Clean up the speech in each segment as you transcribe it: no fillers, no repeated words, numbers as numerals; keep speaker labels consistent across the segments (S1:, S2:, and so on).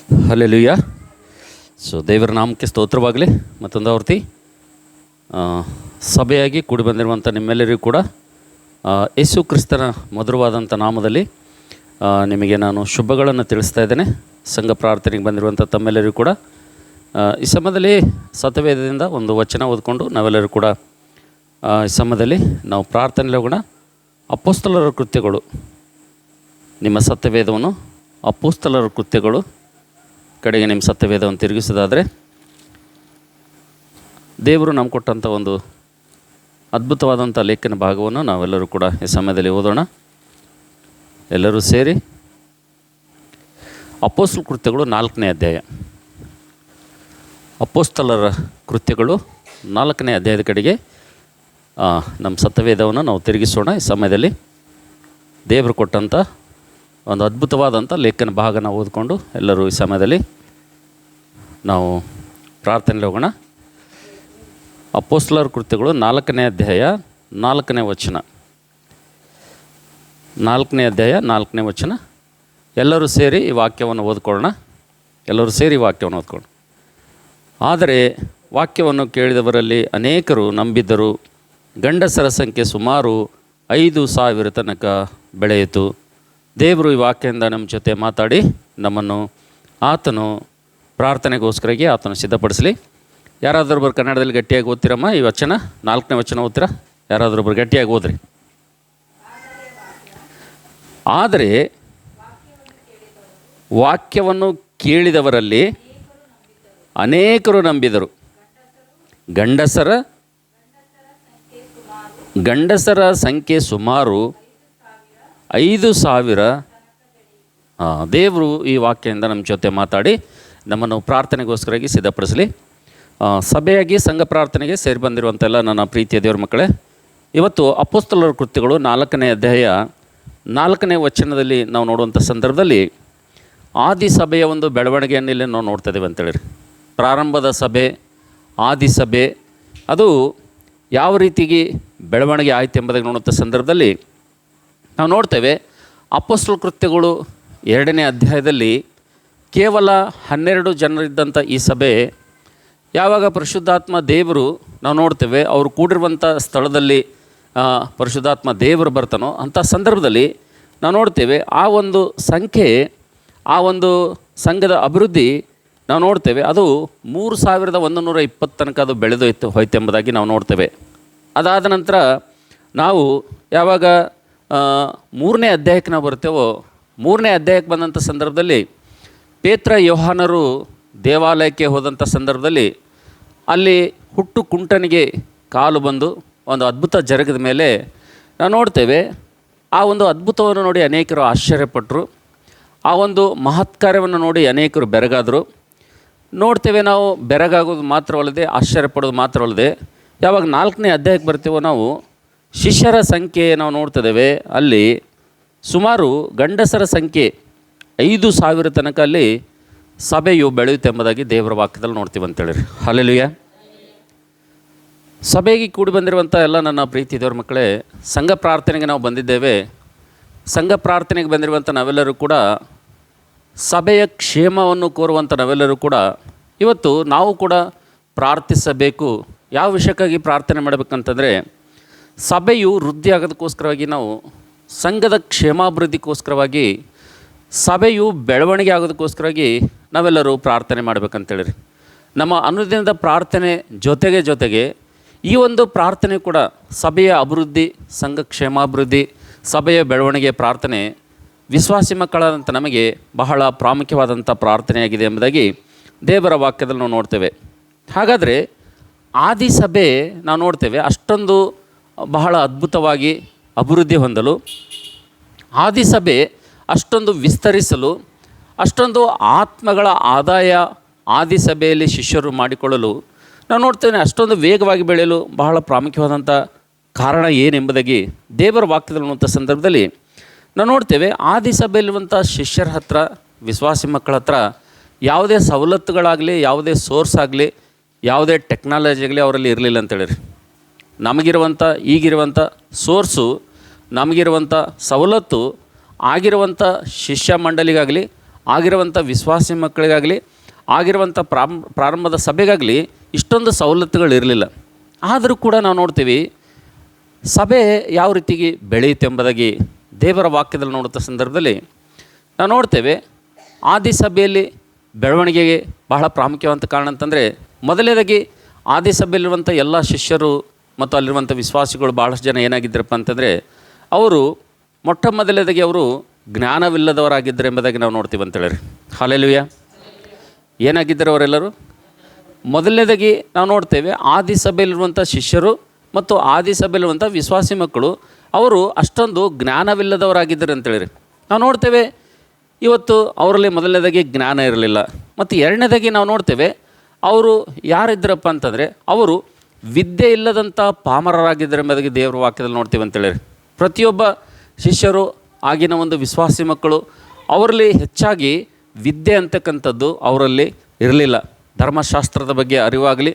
S1: Hallelujah. ದೇವರ ನಾಮಕ್ಕೆ ಸ್ತೋತ್ರವಾಗಲಿ. ಮತ್ತೊಂದು ಆವರ್ತಿ ಸಭೆಯಾಗಿ ಕೂಡಿ ಬಂದಿರುವಂಥ ನಿಮ್ಮೆಲ್ಲರಿಗೂ ಕೂಡ ಯೇಸು ಕ್ರಿಸ್ತನ ಮಧುರವಾದಂಥ ನಾಮದಲ್ಲಿ ನಿಮಗೆ ನಾನು ಶುಭಗಳನ್ನು ತಿಳಿಸ್ತಾ ಇದ್ದೇನೆ. ಸಂಘ ಪ್ರಾರ್ಥನೆಗೆ ಬಂದಿರುವಂಥ ತಮ್ಮೆಲ್ಲರಿಗೂ ಕೂಡ ಈ ಸಮಯದಲ್ಲಿ ಸತ್ಯವೇದದಿಂದ ಒಂದು ವಚನ ಓದ್ಕೊಂಡು ನಾವೆಲ್ಲರೂ ಕೂಡ ಈ ಸಮಯದಲ್ಲಿ ನಾವು ಪ್ರಾರ್ಥನೆಯಲ್ಲಿ ಹೋಗೋಣ. ಅಪೊಸ್ತಲರ ಕೃತ್ಯಗಳು, ನಿಮ್ಮ ಸತ್ಯವೇದವನ್ನು ಅಪೊಸ್ತಲರ ಕೃತ್ಯಗಳು ಕಡೆಗೆ ನಿಮ್ಮ ಸತ್ಯವೇದವನ್ನು ತಿರುಗಿಸೋದಾದರೆ, ದೇವರು ನಮ್ಗೆ ಕೊಟ್ಟಂಥ ಒಂದು ಅದ್ಭುತವಾದಂಥ ಲೇಖನ ಭಾಗವನ್ನು ನಾವೆಲ್ಲರೂ ಕೂಡ ಈ ಸಮಯದಲ್ಲಿ ಓದೋಣ. ಎಲ್ಲರೂ ಸೇರಿ ಅಪೊಸ್ತಲ ಕೃತ್ಯಗಳು 4ನೇ ಅಧ್ಯಾಯ. ಅಪೊಸ್ತಲರ ಕೃತ್ಯಗಳು 4ನೇ ಅಧ್ಯಾಯದ ಕಡೆಗೆ ನಮ್ಮ ಸತ್ಯವೇದವನ್ನು ನಾವು ತಿರುಗಿಸೋಣ. ಈ ಸಮಯದಲ್ಲಿ ದೇವರು ಕೊಟ್ಟಂಥ ಒಂದು ಅದ್ಭುತವಾದಂಥ ಲೇಖನ ಭಾಗನ ಓದಿಕೊಂಡು ಎಲ್ಲರೂ ಈ ಸಮಯದಲ್ಲಿ ನಾವು ಪ್ರಾರ್ಥನೆಯಲ್ಲಿ ಹೋಗೋಣ. ಅಪೊಸ್ತಲರ ಕೃತ್ಯಗಳು 4ನೇ ಅಧ್ಯಾಯ 4ನೇ ವಚನ. 4ನೇ ಅಧ್ಯಾಯ 4ನೇ ವಚನ. ಎಲ್ಲರೂ ಸೇರಿ ಈ ವಾಕ್ಯವನ್ನು ಓದ್ಕೊಳ್ಳೋಣ. ಎಲ್ಲರೂ ಸೇರಿ ಈ ವಾಕ್ಯವನ್ನು ಓದ್ಕೊಳ್ಳೋಣ. ಆದರೆ ವಾಕ್ಯವನ್ನು ಕೇಳಿದವರಲ್ಲಿ ಅನೇಕರು ನಂಬಿದ್ದರು. ಗಂಡಸರ ಸಂಖ್ಯೆ ಸುಮಾರು 5,000 ತನಕ ಬೆಳೆಯಿತು. ದೇವರು ಈ ವಾಕ್ಯದಿಂದ ನಮ್ಮ ಜೊತೆ ಮಾತಾಡಿ ನಮ್ಮನ್ನು ಆತನು ಪ್ರಾರ್ಥನೆಗೋಸ್ಕರವಾಗಿ ಆತನು ಸಿದ್ಧಪಡಿಸಲಿ. ಯಾರಾದರೊಬ್ಬರು ಕನ್ನಡದಲ್ಲಿ ಗಟ್ಟಿಯಾಗಿ ಓದ್ತಿರಮ್ಮ ಈ ವಚನ? 4ನೇ ವಚನ ಓದ್ತೀರಾ? ಯಾರಾದರೊಬ್ಬರು ಗಟ್ಟಿಯಾಗಿ ಓದ್ರಿ. ಆದರೆ ವಾಕ್ಯವನ್ನು ಕೇಳಿದವರಲ್ಲಿ ಅನೇಕರು ನಂಬಿದರು. ಗಂಡಸರ ಸಂಖ್ಯೆ ಸುಮಾರು 5,000. ದೇವರು ಈ ವಾಕ್ಯದಿಂದ ನಮ್ಮ ಜೊತೆ ಮಾತಾಡಿ ನಮ್ಮನ್ನು ಪ್ರಾರ್ಥನೆಗೋಸ್ಕರವಾಗಿ ಸಿದ್ಧಪಡಿಸಲಿ. ಸಭೆಯಾಗಿ ಸಂಘ ಪ್ರಾರ್ಥನೆಗೆ ಸೇರಿ ಬಂದಿರುವಂಥ ಎಲ್ಲ ನನ್ನ ಪ್ರೀತಿಯ ದೇವ್ರ ಮಕ್ಕಳೇ, ಇವತ್ತು ಅಪೊಸ್ತಲರ ಕೃತ್ಯಗಳು 4ನೇ ಅಧ್ಯಾಯ 4ನೇ ವಚನದಲ್ಲಿ ನಾವು ನೋಡುವಂಥ ಸಂದರ್ಭದಲ್ಲಿ ಆದಿ ಸಭೆಯ ಒಂದು ಬೆಳವಣಿಗೆಯನ್ನು ಇಲ್ಲಿ ನಾವು ನೋಡ್ತಾ ಇದ್ದೀವಿ ಅಂತೇಳಿರಿ. ಪ್ರಾರಂಭದ ಸಭೆ, ಆದಿ ಸಭೆ, ಅದು ಯಾವ ರೀತಿಗೆ ಬೆಳವಣಿಗೆ ಆಯಿತು ಎಂಬುದಾಗಿ ನೋಡುವಂಥ ಸಂದರ್ಭದಲ್ಲಿ ನಾವು ನೋಡ್ತೇವೆ. ಅಪೊಸ್ತಲ ಕೃತ್ಯಗಳು 2ನೇ ಅಧ್ಯಾಯದಲ್ಲಿ ಕೇವಲ 12 ಜನರಿದ್ದಂಥ ಈ ಸಭೆ ಯಾವಾಗ ಪರಿಶುದ್ಧಾತ್ಮ ದೇವರು ನಾವು ನೋಡ್ತೇವೆ ಅವರು ಕೂಡಿರುವಂಥ ಸ್ಥಳದಲ್ಲಿ ಪರಿಶುದ್ಧಾತ್ಮ ದೇವರು ಬರ್ತಾನೋ ಅಂಥ ಸಂದರ್ಭದಲ್ಲಿ ನಾವು ನೋಡ್ತೇವೆ ಆ ಒಂದು ಸಂಖ್ಯೆ, ಆ ಒಂದು ಸಂಘದ ಅಭಿವೃದ್ಧಿ ನಾವು ನೋಡ್ತೇವೆ ಅದು 3,120 ತನಕ ಅದು ಬೆಳೆದೋಯ್ತು ಹೋಯ್ತೆಂಬುದಾಗಿ ನಾವು ನೋಡ್ತೇವೆ. ಅದಾದ ನಂತರ ನಾವು ಯಾವಾಗ 3ನೇ ಅಧ್ಯಾಯಕ್ಕೆ ನಾವು ಬರ್ತೇವೋ, 3ನೇ ಅಧ್ಯಾಯಕ್ಕೆ ಬಂದಂಥ ಸಂದರ್ಭದಲ್ಲಿ ಪೇತ್ರ ಯೋಹಾನರು ದೇವಾಲಯಕ್ಕೆ ಹೋದಂಥ ಸಂದರ್ಭದಲ್ಲಿ ಅಲ್ಲಿ ಹುಟ್ಟು ಕುಂಟನಿಗೆ ಕಾಲು ಬಂದು ಒಂದು ಅದ್ಭುತ ಜರುಗಿದ ಮೇಲೆ ನಾವು ನೋಡ್ತೇವೆ ಆ ಒಂದು ಅದ್ಭುತವನ್ನು ನೋಡಿ ಅನೇಕರು ಆಶ್ಚರ್ಯಪಟ್ಟರು. ಆ ಒಂದು ಮಹತ್ಕಾರ್ಯವನ್ನು ನೋಡಿ ಅನೇಕರು ಬೆರಗಾದರು. ನೋಡ್ತೇವೆ ನಾವು ಬೆರಗಾಗೋದು ಮಾತ್ರವಲ್ಲದೆ ಆಶ್ಚರ್ಯಪಡೋದು ಮಾತ್ರವಲ್ಲದೆ ಯಾವಾಗ 4ನೇ ಅಧ್ಯಾಯಕ್ಕೆ ಬರ್ತೀವೋ ನಾವು ಶಿಷ್ಯರ ಸಂಖ್ಯೆ ನಾವು ನೋಡ್ತಿದ್ದೇವೆ. ಅಲ್ಲಿ ಸುಮಾರು ಗಂಡಸರ ಸಂಖ್ಯೆ 5,000 ತನಕ ಅಲ್ಲಿ ಸಭೆಯು ಬೆಳೆಯುತ್ತೆಂಬುದಾಗಿ ದೇವರ ವಾಕ್ಯದಲ್ಲಿ ನೋಡ್ತೀವಿ ಅಂತೇಳಿರಿ. ಹಲ್ಲೆಲೂಯಾ. ಸಭೆಗೆ ಕೂಡಿ ಬಂದಿರುವಂಥ ಎಲ್ಲ ನನ್ನ ಪ್ರೀತಿ ದೇವ್ರ ಮಕ್ಕಳೇ, ಸಂಘ ಪ್ರಾರ್ಥನೆಗೆ ನಾವು ಬಂದಿದ್ದೇವೆ. ಸಂಘ ಪ್ರಾರ್ಥನೆಗೆ ಬಂದಿರುವಂಥ ನಾವೆಲ್ಲರೂ ಕೂಡ ಸಭೆಯ ಕ್ಷೇಮವನ್ನು ಕೋರುವಂಥ ನಾವೆಲ್ಲರೂ ಕೂಡ ಇವತ್ತು ನಾವು ಕೂಡ ಪ್ರಾರ್ಥಿಸಬೇಕು. ಯಾವ ವಿಷಯಕ್ಕಾಗಿ ಪ್ರಾರ್ಥನೆ ಮಾಡಬೇಕಂತಂದರೆ, ಸಭೆಯು ವೃದ್ಧಿ ಆಗೋದಕ್ಕೋಸ್ಕರವಾಗಿ, ನಾವು ಸಂಘದ ಕ್ಷೇಮಾಭಿವೃದ್ಧಿಗೋಸ್ಕರವಾಗಿ, ಸಭೆಯು ಬೆಳವಣಿಗೆ ಆಗೋದಕ್ಕೋಸ್ಕರವಾಗಿ ನಾವೆಲ್ಲರೂ ಪ್ರಾರ್ಥನೆ ಮಾಡಬೇಕಂತೇಳಿರಿ. ನಮ್ಮ ಅನುದಿನದ ಪ್ರಾರ್ಥನೆ ಜೊತೆಗೆ ಈ ಒಂದು ಪ್ರಾರ್ಥನೆ ಕೂಡ ಸಭೆಯ ಅಭಿವೃದ್ಧಿ, ಸಂಘ ಕ್ಷೇಮಾಭಿವೃದ್ಧಿ, ಸಭೆಯ ಬೆಳವಣಿಗೆ ಪ್ರಾರ್ಥನೆ ವಿಶ್ವಾಸಿ ಮಕ್ಕಳಾದಂಥ ನಮಗೆ ಬಹಳ ಪ್ರಾಮುಖ್ಯವಾದಂಥ ಪ್ರಾರ್ಥನೆಯಾಗಿದೆ ಎಂಬುದಾಗಿ ದೇವರ ವಾಕ್ಯದಲ್ಲಿ ನಾವು ನೋಡ್ತೇವೆ. ಹಾಗಾದರೆ ಆದಿ ಸಭೆ ನಾವು ನೋಡ್ತೇವೆ ಅಷ್ಟೊಂದು ಬಹಳ ಅದ್ಭುತವಾಗಿ ಅಭಿವೃದ್ಧಿ ಹೊಂದಲು, ಆದಿ ಸಭೆ ಅಷ್ಟೊಂದು ವಿಸ್ತರಿಸಲು, ಅಷ್ಟೊಂದು ಆತ್ಮಗಳ ಆದಾಯ ಆದಿ ಸಭೆಯಲ್ಲಿ ಶಿಷ್ಯರು ಮಾಡಿಕೊಳ್ಳಲು ನಾವು ನೋಡ್ತೇವೆ ಅಷ್ಟೊಂದು ವೇಗವಾಗಿ ಬೆಳೆಯಲು ಬಹಳ ಪ್ರಾಮುಖ್ಯವಾದಂಥ ಕಾರಣ ಏನೆಂಬುದಾಗಿ ದೇವರ ವಾಕ್ಯದಲ್ಲಿ ನೋಡುವಂಥ ಸಂದರ್ಭದಲ್ಲಿ ನಾವು ನೋಡ್ತೇವೆ. ಆದಿ ಸಭೆಯಲ್ಲಿರುವಂಥ ಶಿಷ್ಯರ ಹತ್ರ, ವಿಶ್ವಾಸಿ ಮಕ್ಕಳ ಹತ್ರ ಯಾವುದೇ ಸವಲತ್ತುಗಳಾಗಲಿ, ಯಾವುದೇ ಸೋರ್ಸ್ ಆಗಲಿ, ಯಾವುದೇ ಟೆಕ್ನಾಲಜಿ ಆಗಲಿ ಅವರಲ್ಲಿ ಇರಲಿಲ್ಲ ಅಂತೇಳಿರಿ. ನಮಗಿರುವಂಥ ಈಗಿರುವಂಥ ಸೋರ್ಸು, ನಮಗಿರುವಂಥ ಸವಲತ್ತು ಆಗಿರುವಂಥ ಶಿಷ್ಯ ಮಂಡಳಿಗಾಗಲಿ ಆಗಿರುವಂಥ ವಿಶ್ವಾಸಿ ಮಕ್ಕಳಿಗಾಗಲಿ ಆಗಿರುವಂಥ ಪ್ರಾರಂಭದ ಸಭೆಗಾಗಲಿ ಇಷ್ಟೊಂದು ಸವಲತ್ತುಗಳಿರಲಿಲ್ಲ. ಆದರೂ ಕೂಡ ನಾವು ನೋಡ್ತೀವಿ ಸಭೆ ಯಾವ ರೀತಿಗೆ ಬೆಳೆಯುತ್ತೆ ಎಂಬುದಾಗಿ ದೇವರ ವಾಕ್ಯದಲ್ಲಿ ನೋಡುವಂಥ ಸಂದರ್ಭದಲ್ಲಿ ನಾವು ನೋಡ್ತೇವೆ. ಆದಿ ಸಭೆಯಲ್ಲಿ ಬೆಳವಣಿಗೆಗೆ ಬಹಳ ಪ್ರಾಮುಖ್ಯವಂತ ಕಾರಣ ಅಂತಂದರೆ, ಮೊದಲನೇದಾಗಿ ಆದಿ ಸಭೆಯಲ್ಲಿರುವಂಥ ಎಲ್ಲ ಶಿಷ್ಯರು ಮತ್ತು ಅಲ್ಲಿರುವಂಥ ವಿಶ್ವಾಸಿಗಳು ಭಾಳಷ್ಟು ಜನ ಏನಾಗಿದ್ದರಪ್ಪ ಅಂತಂದರೆ, ಅವರು ಮೊಟ್ಟ ಮೊದಲನೇದಾಗಿ ಅವರು ಜ್ಞಾನವಿಲ್ಲದವರಾಗಿದ್ದರು ಎಂಬುದಾಗಿ ನಾವು ನೋಡ್ತೀವಿ ಅಂತೇಳಿ. ಹಲ್ಲೆಲೂಯಾ. ಏನಾಗಿದ್ದರು ಅವರೆಲ್ಲರೂ? ಮೊದಲನೇದಾಗಿ ನಾವು ನೋಡ್ತೇವೆ ಆದಿ ಸಭೆಯಲ್ಲಿರುವಂಥ ಶಿಷ್ಯರು ಮತ್ತು ಆದಿ ಸಭೆಯಲ್ಲಿರುವಂಥ ವಿಶ್ವಾಸಿ ಮಕ್ಕಳು ಅವರು ಅಷ್ಟೊಂದು ಜ್ಞಾನವಿಲ್ಲದವರಾಗಿದ್ದರು ಅಂತೇಳಿ ನಾವು ನೋಡ್ತೇವೆ. ಇವತ್ತು ಅವರಲ್ಲಿ ಮೊದಲನೇದಾಗಿ ಜ್ಞಾನ ಇರಲಿಲ್ಲ. ಮತ್ತು ಎರಡನೇದಾಗಿ ನಾವು ನೋಡ್ತೇವೆ ಅವರು ಯಾರಿದ್ದರಪ್ಪ ಅಂತಂದರೆ, ಅವರು ವಿದ್ಯೆ ಇಲ್ಲದಂಥ ಪಾಮರರಾಗಿದ್ದರು ಎಂಬುದಾಗಿ ದೇವರ ವಾಕ್ಯದಲ್ಲಿ ನೋಡ್ತೀವಿ ಅಂತೇಳಿ. ಪ್ರತಿಯೊಬ್ಬ ಶಿಷ್ಯರು ಆಗಿನ ಒಂದು ವಿಶ್ವಾಸಿ ಮಕ್ಕಳು ಅವರಲ್ಲಿ ಹೆಚ್ಚಾಗಿ ವಿದ್ಯೆ ಅಂತಕ್ಕಂಥದ್ದು ಅವರಲ್ಲಿ ಇರಲಿಲ್ಲ. ಧರ್ಮಶಾಸ್ತ್ರದ ಬಗ್ಗೆ ಅರಿವಾಗಲಿ,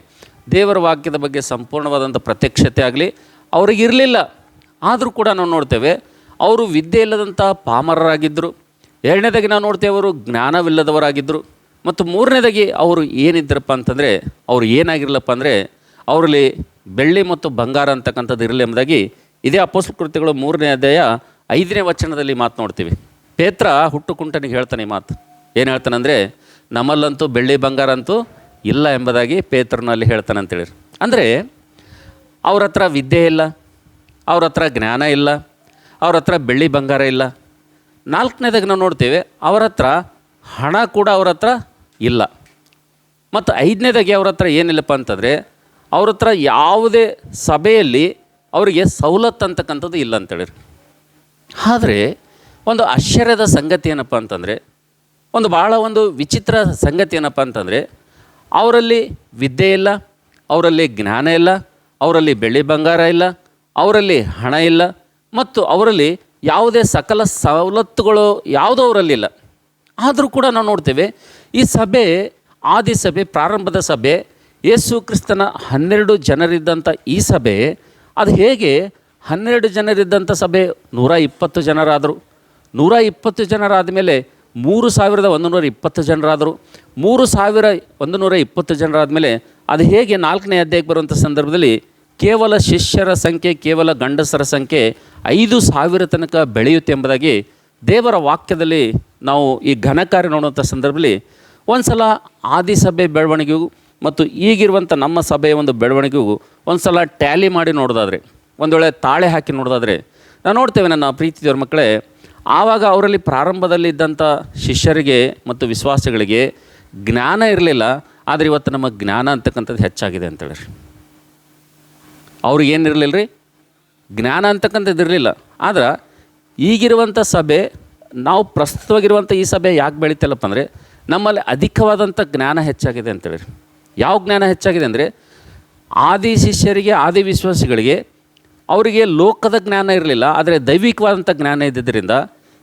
S1: ದೇವರ ವಾಕ್ಯದ ಬಗ್ಗೆ ಸಂಪೂರ್ಣವಾದಂಥ ಪ್ರತ್ಯಕ್ಷತೆ ಆಗಲಿ ಅವರಿಗಿರಲಿಲ್ಲ. ಆದರೂ ಕೂಡ ನಾವು ನೋಡ್ತೇವೆ ಅವರು ವಿದ್ಯೆ ಇಲ್ಲದಂಥ ಪಾಮರರಾಗಿದ್ದರು. ಎರಡನೇದಾಗಿ ನಾವು ನೋಡ್ತೇವೆ ಅವರು ಜ್ಞಾನವಿಲ್ಲದವರಾಗಿದ್ದರು. ಮತ್ತು ಮೂರನೇದಾಗಿ ಅವರು ಏನಿದ್ದರಪ್ಪ ಅಂತಂದರೆ, ಅವರು ಏನಾಗಿರಲಪ್ಪ ಅಂದರೆ ಅವರಲ್ಲಿ ಬೆಳ್ಳಿ ಮತ್ತು ಬಂಗಾರ ಅಂತಕ್ಕಂಥದ್ದು ಇರಲಿ ಎಂಬುದಾಗಿ ಇದೇ ಅಪೊಸ್ತಲ ಕೃತ್ಯಗಳು 3ನೇ ಅಧ್ಯಾಯ 5ನೇ ವಚನದಲ್ಲಿ ಮಾತು ನೋಡ್ತೀವಿ. ಪೇತ್ರ ಹುಟ್ಟು ಕುಂಟನಿಗೆ ಹೇಳ್ತಾನೆ ಈ ಮಾತು. ಏನು ಹೇಳ್ತಾನಂದರೆ, ನಮ್ಮಲ್ಲಂತೂ ಬೆಳ್ಳಿ ಬಂಗಾರ ಅಂತೂ ಇಲ್ಲ ಎಂಬುದಾಗಿ ಪೇತ್ರನಲ್ಲಿ ಹೇಳ್ತಾನೆ ಅಂತೇಳಿ. ಅಂದರೆ ಅವ್ರ ಹತ್ರ ವಿದ್ಯೆ ಇಲ್ಲ, ಅವ್ರ ಹತ್ರ ಜ್ಞಾನ ಇಲ್ಲ, ಅವ್ರ ಹತ್ರ ಬೆಳ್ಳಿ ಬಂಗಾರ ಇಲ್ಲ. ನಾಲ್ಕನೇದಾಗಿ ನಾವು ನೋಡ್ತೇವೆ ಅವರ ಹತ್ರ ಹಣ ಕೂಡ ಅವ್ರ ಹತ್ರ ಇಲ್ಲ. ಮತ್ತು ಐದನೇದಾಗಿ ಅವ್ರ ಹತ್ರ ಏನಿಲ್ಲಪ್ಪ ಅಂತಂದರೆ, ಅವ್ರ ಹತ್ರ ಯಾವುದೇ ಸಭೆಯಲ್ಲಿ ಅವರಿಗೆ ಸವಲತ್ತು ಅಂತಕ್ಕಂಥದ್ದು ಇಲ್ಲ ಅಂತೇಳಿ. ಆದರೆ ಒಂದು ಆಶ್ಚರ್ಯದ ಸಂಗತಿ ಏನಪ್ಪ ಅಂತಂದರೆ, ಒಂದು ಭಾಳ ಒಂದು ವಿಚಿತ್ರ ಸಂಗತಿ ಏನಪ್ಪ ಅಂತಂದರೆ, ಅವರಲ್ಲಿ ವಿದ್ಯೆ ಇಲ್ಲ, ಅವರಲ್ಲಿ ಜ್ಞಾನ ಇಲ್ಲ, ಅವರಲ್ಲಿ ಬೆಳ್ಳಿ ಬಂಗಾರ ಇಲ್ಲ, ಅವರಲ್ಲಿ ಹಣ ಇಲ್ಲ, ಮತ್ತು ಅವರಲ್ಲಿ ಯಾವುದೇ ಸಕಲ ಸವಲತ್ತುಗಳು ಯಾವುದೂ ಅವರಲ್ಲಿಲ್ಲ. ಆದರೂ ಕೂಡ ನಾವು ನೋಡ್ತೇವೆ ಈ ಸಭೆ, ಆದಿ ಸಭೆ, ಪ್ರಾರಂಭದ ಸಭೆ, ಯೇಸು ಕ್ರಿಸ್ತನ 12 ಜನರಿದ್ದಂಥ ಈ ಸಭೆ, ಅದು ಹೇಗೆ 12 ಜನರಿದ್ದಂಥ ಸಭೆ 120 ಜನರಾದರು. 120 ಜನರಾದ ಮೇಲೆ 3120 ಜನರಾದರು. 3120 ಜನರಾದ ಮೇಲೆ ಅದು ಹೇಗೆ 4ನೇ ಅಧ್ಯಾಯಕ್ಕೆ ಬರುವಂಥ ಸಂದರ್ಭದಲ್ಲಿ ಕೇವಲ ಶಿಷ್ಯರ ಸಂಖ್ಯೆ, ಕೇವಲ ಗಂಡಸರ ಸಂಖ್ಯೆ 5000 ತನಕ ಬೆಳೆಯುತ್ತೆ ಎಂಬುದಾಗಿ ದೇವರ ವಾಕ್ಯದಲ್ಲಿ ನಾವು ಈ ಘನಕಾರ್ಯ ನೋಡುವಂಥ ಸಂದರ್ಭದಲ್ಲಿ ಒಂದು ಸಲ ಆದಿ ಸಭೆ ಬೆಳವಣಿಗೆಗೂ ಮತ್ತು ಈಗಿರುವಂಥ ನಮ್ಮ ಸಭೆಯ ಒಂದು ಬೆಳವಣಿಗೆಗೂ ಒಂದು ಸಲ ಟ್ಯಾಲಿ ಮಾಡಿ ನೋಡೋದಾದರೆ, ಒಂದು ವೇಳೆ ತಾಳೆ ಹಾಕಿ ನೋಡೋದಾದರೆ ನಾವು ನೋಡ್ತೇವೆ ನನ್ನ ಪ್ರೀತಿ ದೇವ್ರ ಮಕ್ಕಳೇ, ಆವಾಗ ಅವರಲ್ಲಿ ಪ್ರಾರಂಭದಲ್ಲಿ ಇದ್ದಂಥ ಶಿಷ್ಯರಿಗೆ ಮತ್ತು ವಿಶ್ವಾಸಿಗಳಿಗೆ ಜ್ಞಾನ ಇರಲಿಲ್ಲ. ಆದರೆ ಇವತ್ತು ನಮ್ಮ ಜ್ಞಾನ ಅಂತಕ್ಕಂಥದ್ದು ಹೆಚ್ಚಾಗಿದೆ ಅಂತೇಳಿ. ಅವ್ರಿಗೆ ಏನಿರಲಿಲ್ಲ ರೀ, ಜ್ಞಾನ ಅಂತಕ್ಕಂಥದ್ದು ಇರಲಿಲ್ಲ. ಆದ್ರೆ ಈಗಿರುವಂಥ ಸಭೆ, ನಾವು ಪ್ರಸ್ತುತವಾಗಿರುವಂಥ ಈ ಸಭೆ ಯಾಕೆ ಬೆಳೀತಿಲ್ಲಪ್ಪ ಅಂದರೆ, ನಮ್ಮಲ್ಲಿ ಅಧಿಕವಾದಂಥ ಜ್ಞಾನ ಹೆಚ್ಚಾಗಿದೆ ಅಂತೇಳಿ. ಯಾವ ಜ್ಞಾನ ಹೆಚ್ಚಾಗಿದೆ ಅಂದರೆ, ಆದಿ ಶಿಷ್ಯರಿಗೆ, ಆದಿ ವಿಶ್ವಾಸಿಗಳಿಗೆ ಅವರಿಗೆ ಲೋಕದ ಜ್ಞಾನ ಇರಲಿಲ್ಲ, ಆದರೆ ದೈವಿಕವಾದಂಥ ಜ್ಞಾನ ಇದ್ದಿದ್ದರಿಂದ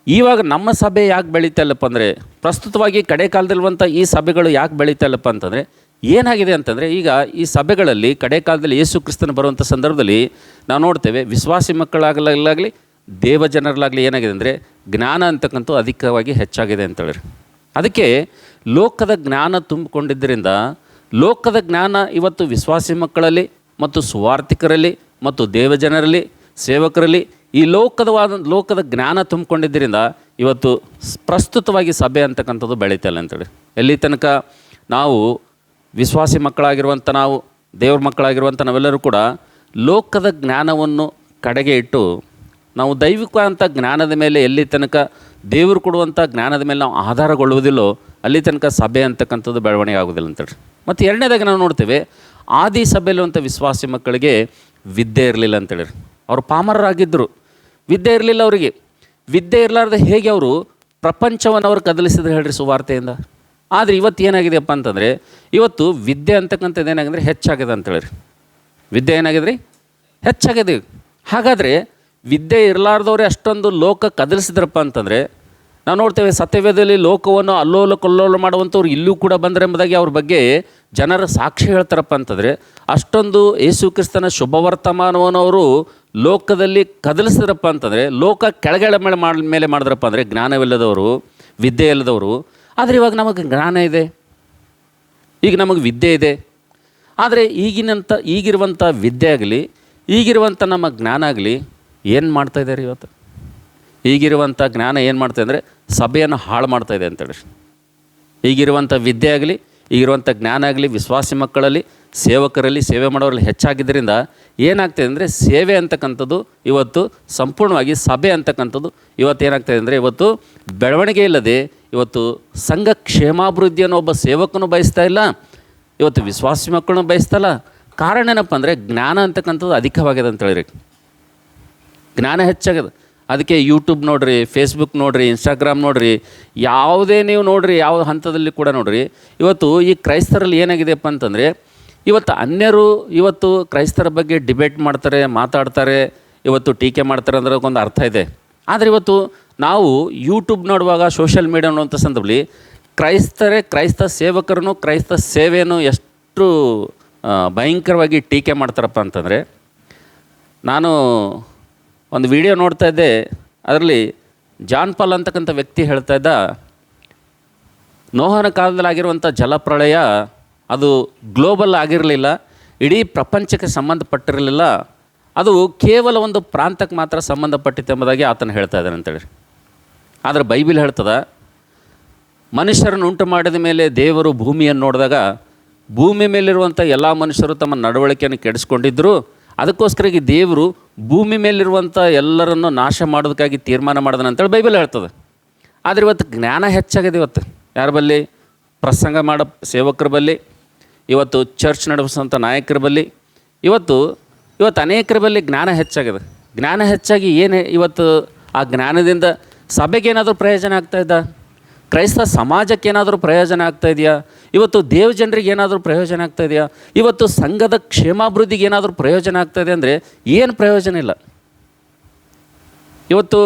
S1: ಇವಾಗ ನಮ್ಮ ಸಭೆ ಯಾಕೆ ಬೆಳೀತಿಲ್ಲಪ್ಪ ಅಂದರೆ, ಪ್ರಸ್ತುತವಾಗಿ ಕಡೆ ಕಾಲದಲ್ಲಿರುವಂಥ ಈ ಸಭೆಗಳು ಯಾಕೆ ಬೆಳೀತಿಲ್ಲಪ್ಪ ಅಂತಂದರೆ ಏನಾಗಿದೆ ಅಂತಂದರೆ, ಈಗ ಈ ಸಭೆಗಳಲ್ಲಿ ಕಡೆ ಕಾಲದಲ್ಲಿ ಯೇಸು ಕ್ರಿಸ್ತನ ಬರುವಂಥ ಸಂದರ್ಭದಲ್ಲಿ ನಾವು ನೋಡ್ತೇವೆ ವಿಶ್ವಾಸಿ ಮಕ್ಕಳಾಗಲಾಗಲಿ ದೇವ ಜನರಲ್ಲಾಗಲಿ ಏನಾಗಿದೆ ಅಂದರೆ ಜ್ಞಾನ ಅಂತಕ್ಕಂಥ ಅಧಿಕವಾಗಿ ಹೆಚ್ಚಾಗಿದೆ ಅಂತೇಳಿ. ಅದಕ್ಕೆ ಲೋಕದ ಜ್ಞಾನ ತುಂಬಿಕೊಂಡಿದ್ದರಿಂದ, ಲೋಕದ ಜ್ಞಾನ ಇವತ್ತು ವಿಶ್ವಾಸಿ ಮಕ್ಕಳಲ್ಲಿ ಮತ್ತು ಸುವಾರ್ಥಿಕರಲ್ಲಿ ಮತ್ತು ದೇವಜನರಲ್ಲಿ, ಸೇವಕರಲ್ಲಿ ಈ ಲೋಕದ ಜ್ಞಾನ ತುಂಬಿಕೊಂಡಿದ್ದರಿಂದ ಇವತ್ತು ಪ್ರಸ್ತುತವಾಗಿ ಸಭೆ ಅಂತಕ್ಕಂಥದ್ದು ಬೆಳೀತಲ್ಲ ಅಂತೇಳಿ. ಎಲ್ಲಿ ತನಕ ನಾವು ವಿಶ್ವಾಸಿ ಮಕ್ಕಳಾಗಿರುವಂಥ, ನಾವು ದೇವ್ರ ಮಕ್ಕಳಾಗಿರುವಂಥ ನಾವೆಲ್ಲರೂ ಕೂಡ ಲೋಕದ ಜ್ಞಾನವನ್ನು ಕಡೆಗೆ ಇಟ್ಟು ನಾವು ದೈವಿಕವಾದಂಥ ಜ್ಞಾನದ ಮೇಲೆ ಎಲ್ಲಿ ತನಕ ದೇವರು ಕೊಡುವಂಥ ಜ್ಞಾನದ ಮೇಲೆ ನಾವು ಆಧಾರಗೊಳ್ಳುವುದಿಲ್ಲೋ ಅಲ್ಲಿ ತನಕ ಸಭೆ ಅಂತಕ್ಕಂಥದ್ದು ಬೆಳವಣಿಗೆ ಆಗೋದಿಲ್ಲ ಅಂತೇಳಿ. ಮತ್ತು ಎರಡನೇದಾಗಿ ನಾವು ನೋಡ್ತೇವೆ ಆದಿ ಸಭೆಯಲ್ಲಿರುವಂಥ ವಿಶ್ವಾಸಿ ಮಕ್ಕಳಿಗೆ ವಿದ್ಯೆ ಇರಲಿಲ್ಲ ಅಂತೇಳಿ. ಅವರು ಪಾಮರರಾಗಿದ್ದರು, ವಿದ್ಯೆ ಇರಲಿಲ್ಲ ಅವರಿಗೆ. ವಿದ್ಯೆ ಇರಲಾರ್ದೆ ಹೇಗೆ ಅವರು ಪ್ರಪಂಚವನ್ನು ಅವರು ಕದಲಿಸಿದ್ರು ಹೇಳ್ರಿ ಸುವಾರ್ತೆಯಿಂದ. ಆದರೆ ಇವತ್ತು ಏನಾಗಿದೆಯಪ್ಪ ಅಂತಂದರೆ, ಇವತ್ತು ವಿದ್ಯೆ ಅಂತಕ್ಕಂಥದ್ದು ಏನಾಗಿದೆ ಹೆಚ್ಚಾಗಿದೆ ಅಂತೇಳಿ. ವಿದ್ಯೆ ಏನಾಗಿದೆ ರೀ, ಹೆಚ್ಚಾಗಿದೆ. ಹಾಗಾದರೆ ವಿದ್ಯೆ ಇರಲಾರ್ದವ್ರೆ ಅಷ್ಟೊಂದು ಲೋಕ ಕದಲಿಸಿದ್ರಪ್ಪ ಅಂತಂದರೆ, ನಾವು ನೋಡ್ತೇವೆ ಸತ್ಯವೇದದಲ್ಲಿ ಲೋಕವನ್ನು ಅಲ್ಲೋಲ ಕೊಲ್ಲೋಲ ಮಾಡುವಂಥವ್ರು ಇಲ್ಲೂ ಕೂಡ ಬಂದರೆ ಎಂಬುದಾಗಿ ಅವ್ರ ಬಗ್ಗೆ ಜನರ ಸಾಕ್ಷಿ ಹೇಳ್ತಾರಪ್ಪ ಅಂತಂದರೆ, ಅಷ್ಟೊಂದು ಯೇಸು ಕ್ರಿಸ್ತನ ಶುಭವರ್ತಮಾನವನ್ನು ಅವರು ಲೋಕದಲ್ಲಿ ಕದಲಿಸಿದ್ರಪ್ಪ ಅಂತಂದರೆ, ಲೋಕ ಕೆಳಗಡೆ ಮೇಲೆ ಮಾಡಿದ್ರಪ್ಪ ಅಂದರೆ ಜ್ಞಾನವಿಲ್ಲದವರು, ವಿದ್ಯೆ ಇಲ್ಲದವರು. ಆದರೆ ಇವಾಗ ನಮಗೆ ಜ್ಞಾನ ಇದೆ, ಈಗ ನಮಗೆ ವಿದ್ಯೆ ಇದೆ. ಆದರೆ ಈಗಿರುವಂಥ ವಿದ್ಯೆ ಆಗಲಿ, ಈಗಿರುವಂಥ ನಮ್ಮ ಜ್ಞಾನ ಆಗಲಿ ಏನು ಮಾಡ್ತಾಯಿದ್ದಾರೆ ಇವತ್ತು? ಈಗಿರುವಂಥ ಜ್ಞಾನ ಏನು ಮಾಡ್ತಾಯಿದೆ ಅಂದರೆ ಸಭೆಯನ್ನು ಹಾಳು ಮಾಡ್ತಾಯಿದೆ ಅಂತೇಳಿ. ಈಗಿರುವಂಥ ವಿದ್ಯೆ ಆಗಲಿ, ಈಗಿರುವಂಥ ಜ್ಞಾನ ಆಗಲಿ ವಿಶ್ವಾಸಿ ಮಕ್ಕಳಲ್ಲಿ, ಸೇವಕರಲ್ಲಿ, ಸೇವೆ ಮಾಡೋರಲ್ಲಿ ಹೆಚ್ಚಾಗಿದ್ದರಿಂದ ಏನಾಗ್ತದೆ ಅಂದರೆ ಸೇವೆ ಅಂತಕ್ಕಂಥದ್ದು ಇವತ್ತು ಸಂಪೂರ್ಣವಾಗಿ ಸಭೆ ಅಂತಕ್ಕಂಥದ್ದು ಇವತ್ತು ಏನಾಗ್ತದೆ ಅಂದರೆ ಇವತ್ತು ಬೆಳವಣಿಗೆ ಇಲ್ಲದೆ ಇವತ್ತು ಸಂಘ ಕ್ಷೇಮಾಭಿವೃದ್ಧಿಯನ್ನು ಒಬ್ಬ ಸೇವಕನು ಬಯಸ್ತಾ ಇಲ್ಲ, ಇವತ್ತು ವಿಶ್ವಾಸಿ ಮಕ್ಕಳನ್ನು ಬಯಸ್ತಲ್ಲ. ಕಾರಣ ಏನಪ್ಪ ಅಂದರೆ ಜ್ಞಾನ ಅಂತಕ್ಕಂಥದ್ದು ಅಧಿಕವಾಗಿದೆ ಅಂತೇಳಿರಿ. ಜ್ಞಾನ ಹೆಚ್ಚಾಗಿದೆ. ಅದಕ್ಕೆ ಯೂಟ್ಯೂಬ್ ನೋಡಿರಿ, ಫೇಸ್ಬುಕ್ ನೋಡಿರಿ, ಇನ್ಸ್ಟಾಗ್ರಾಮ್ ನೋಡಿರಿ, ಯಾವುದೇ ನೀವು ನೋಡಿರಿ, ಯಾವ ಹಂತದಲ್ಲಿ ಕೂಡ ನೋಡಿರಿ, ಇವತ್ತು ಈ ಕ್ರೈಸ್ತರಲ್ಲಿ ಏನಾಗಿದೆಯಪ್ಪ ಅಂತಂದರೆ ಇವತ್ತು ಅನ್ಯರು ಇವತ್ತು ಕ್ರೈಸ್ತರ ಬಗ್ಗೆ ಡಿಬೇಟ್ ಮಾಡ್ತಾರೆ, ಮಾತಾಡ್ತಾರೆ, ಇವತ್ತು ಟೀಕೆ ಮಾಡ್ತಾರೆ ಅಂದ್ರೆ ಒಂದು ಅರ್ಥ ಇದೆ. ಆದರೆ ಇವತ್ತು ನಾವು ಯೂಟ್ಯೂಬ್ ನೋಡುವಾಗ, ಸೋಷಿಯಲ್ ಮೀಡಿಯಾ ನೋಡುವಂಥ ಸಂದರ್ಭದಲ್ಲಿ ಕ್ರೈಸ್ತ ಸೇವಕರನ್ನು, ಕ್ರೈಸ್ತ ಸೇವೆಯನ್ನು ಎಷ್ಟು ಭಯಂಕರವಾಗಿ ಟೀಕೆ ಮಾಡ್ತಾರಪ್ಪ ಅಂತಂದರೆ, ನಾನು ಒಂದು ವಿಡಿಯೋ ನೋಡ್ತಾ ಇದ್ದೆ. ಅದರಲ್ಲಿ ಜಾನ್ ಪಾಲ್ ಅಂತಕ್ಕಂಥ ವ್ಯಕ್ತಿ ಹೇಳ್ತಾ ಇದ್ದ, ನೋಹನ ಕಾಲದಲ್ಲಿ ಆಗಿರುವಂಥ ಜಲಪ್ರಳಯ ಅದು ಗ್ಲೋಬಲ್ ಆಗಿರಲಿಲ್ಲ, ಇಡೀ ಪ್ರಪಂಚಕ್ಕೆ ಸಂಬಂಧಪಟ್ಟಿರಲಿಲ್ಲ, ಅದು ಕೇವಲ ಒಂದು ಪ್ರಾಂತಕ್ಕೆ ಮಾತ್ರ ಸಂಬಂಧಪಟ್ಟಿತ್ತು ಎಂಬುದಾಗಿ ಆತನು ಹೇಳ್ತಾ ಇದ್ದಾನೆ ಅಂತೇಳಿ. ಆದರೆ ಬೈಬಲ್ ಹೇಳ್ತದ, ಮನುಷ್ಯರನ್ನು ಉಂಟು ಮಾಡಿದ ಮೇಲೆ ದೇವರು ಭೂಮಿಯನ್ನು ನೋಡಿದಾಗ ಭೂಮಿ ಮೇಲಿರುವಂಥ ಎಲ್ಲ ಮನುಷ್ಯರು ತಮ್ಮ ನಡವಳಿಕೆಯನ್ನು ಕೆಡಿಸ್ಕೊಂಡಿದ್ದರು. ಅದಕ್ಕೋಸ್ಕರ ಈ ದೇವರು ಭೂಮಿ ಮೇಲಿರುವಂಥ ಎಲ್ಲರನ್ನು ನಾಶ ಮಾಡೋದಕ್ಕಾಗಿ ತೀರ್ಮಾನ ಮಾಡಿದನು ಅಂತೇಳಿ ಬೈಬಲ್ ಹೇಳ್ತದೆ. ಆದರೆ ಇವತ್ತು ಜ್ಞಾನ ಹೆಚ್ಚಾಗಿದೆ. ಇವತ್ತು ಯಾರ ಬಲ್ಲಿ? ಪ್ರಸಂಗ ಮಾಡೋ ಸೇವಕರ ಬಲ್ಲಿ, ಇವತ್ತು ಚರ್ಚ್ ನಡೆಸೋಂಥ ನಾಯಕರ ಬಲ್ಲಿ, ಇವತ್ತು ಅನೇಕರ ಬಲ್ಲಿ ಜ್ಞಾನ ಹೆಚ್ಚಾಗಿದೆ. ಜ್ಞಾನ ಹೆಚ್ಚಾಗಿ ಏನು ಇವತ್ತು ಆ ಜ್ಞಾನದಿಂದ ಸಭೆಗೇನಾದರೂ ಪ್ರಯೋಜನ ಆಗ್ತಾಯಿದ್ದ? ಕ್ರೈಸ್ತ ಸಮಾಜಕ್ಕೆ ಏನಾದರೂ ಪ್ರಯೋಜನ ಆಗ್ತಾಯಿದೆಯಾ? ಇವತ್ತು ದೇವ ಜನರಿಗೆ ಏನಾದರೂ ಪ್ರಯೋಜನ ಆಗ್ತಾಯಿದೆಯಾ? ಇವತ್ತು ಸಂಘದ ಕ್ಷೇಮಾಭಿವೃದ್ಧಿಗೆ ಏನಾದರೂ ಪ್ರಯೋಜನ ಆಗ್ತಾಯಿದೆ ಅಂದರೆ ಏನು ಪ್ರಯೋಜನ ಇಲ್ಲ. ಇವತ್ತು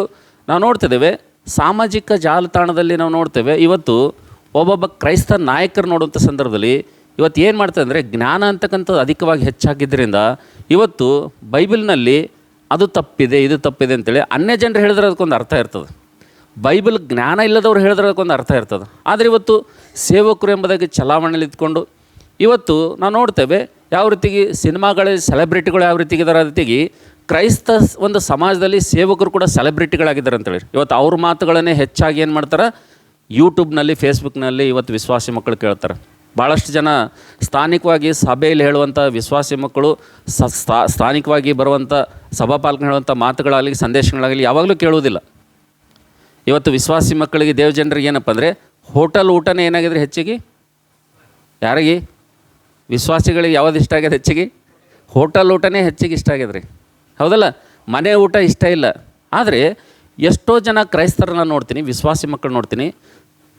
S1: ನಾವು ನೋಡ್ತಿದ್ದೇವೆ, ಸಾಮಾಜಿಕ ಜಾಲತಾಣದಲ್ಲಿ ನಾವು ನೋಡ್ತೇವೆ, ಇವತ್ತು ಒಬ್ಬೊಬ್ಬ ಕ್ರೈಸ್ತ ನಾಯಕರು ನೋಡುವಂಥ ಸಂದರ್ಭದಲ್ಲಿ ಇವತ್ತು ಏನು ಮಾಡ್ತಾರೆ ಅಂದರೆ ಜ್ಞಾನ ಅಂತಕ್ಕಂಥದ್ದು ಅಧಿಕವಾಗಿ ಹೆಚ್ಚಾಗಿದ್ದರಿಂದ ಇವತ್ತು ಬೈಬಲ್ನಲ್ಲಿ ಅದು ತಪ್ಪಿದೆ, ಇದು ತಪ್ಪಿದೆ ಅಂತೇಳಿ ಅನ್ಯ ಜನರು ಹೇಳಿದ್ರೆ ಅದಕ್ಕೊಂದು ಅರ್ಥ ಇರ್ತದೆ. ಬೈಬಲ್ ಜ್ಞಾನ ಇಲ್ಲದವ್ರು ಹೇಳಿದ್ರೆ ಅದಕ್ಕೊಂದು ಅರ್ಥ ಇರ್ತದೆ. ಆದರೆ ಇವತ್ತು ಸೇವಕರು ಎಂಬುದಾಗಿ ಚಲಾವಣೆಯಲ್ಲಿ ಇದ್ಕೊಂಡು ಇವತ್ತು ನಾವು ನೋಡ್ತೇವೆ ಯಾವ ರೀತಿಗೆ ಸಿನಿಮಾಗಳಲ್ಲಿ ಸೆಲೆಬ್ರಿಟಿಗಳು ಯಾವ ರೀತಿಗಿದ್ದಾರೆ, ಆ ರೀತಿಗೆ ಕ್ರೈಸ್ತ ಒಂದು ಸಮಾಜದಲ್ಲಿ ಸೇವಕರು ಕೂಡ ಸೆಲೆಬ್ರಿಟಿಗಳಾಗಿದ್ದಾರೆ ಅಂತೇಳಿ. ಇವತ್ತು ಅವ್ರ ಮಾತುಗಳನ್ನೇ ಹೆಚ್ಚಾಗಿ ಏನು ಮಾಡ್ತಾರೆ, ಯೂಟ್ಯೂಬ್ನಲ್ಲಿ, ಫೇಸ್ಬುಕ್ನಲ್ಲಿ ಇವತ್ತು ವಿಶ್ವಾಸಿ ಮಕ್ಕಳು ಕೇಳ್ತಾರೆ. ಭಾಳಷ್ಟು ಜನ ಸ್ಥಾನಿಕವಾಗಿ ಸಭೆಯಲ್ಲಿ ಹೇಳುವಂಥ ವಿಶ್ವಾಸಿ ಮಕ್ಕಳು ಸ್ಥಾನಿಕವಾಗಿ ಬರುವಂಥ ಸಭಾಪಾಲಕರು ಹೇಳುವಂಥ ಮಾತುಗಳಾಗಲಿ, ಸಂದೇಶಗಳಾಗಲಿ ಯಾವಾಗಲೂ ಕೇಳುವುದಿಲ್ಲ. ಇವತ್ತು ವಿಶ್ವಾಸಿ ಮಕ್ಕಳಿಗೆ, ದೇವ ಜನರಿಗೆ ಏನಪ್ಪ ಅಂದರೆ ಹೋಟೆಲ್ ಊಟನೇ ಏನಾಗಿದ್ರೆ ಹೆಚ್ಚಿಗೆ, ಯಾರಿಗೆ? ವಿಶ್ವಾಸಿಗಳಿಗೆ ಯಾವುದು ಇಷ್ಟ ಆಗಿದೆ ಹೆಚ್ಚಿಗೆ? ಹೋಟೆಲ್ ಊಟನೇ ಹೆಚ್ಚಿಗೆ ಇಷ್ಟ ಆಗ್ಯದ ರೀ, ಹೌದಲ್ಲ? ಮನೆ ಊಟ ಇಷ್ಟ ಇಲ್ಲ. ಆದರೆ ಎಷ್ಟೋ ಜನ ಕ್ರೈಸ್ತರನ್ನ ನೋಡ್ತೀನಿ, ವಿಶ್ವಾಸಿ ಮಕ್ಕಳು ನೋಡ್ತೀನಿ,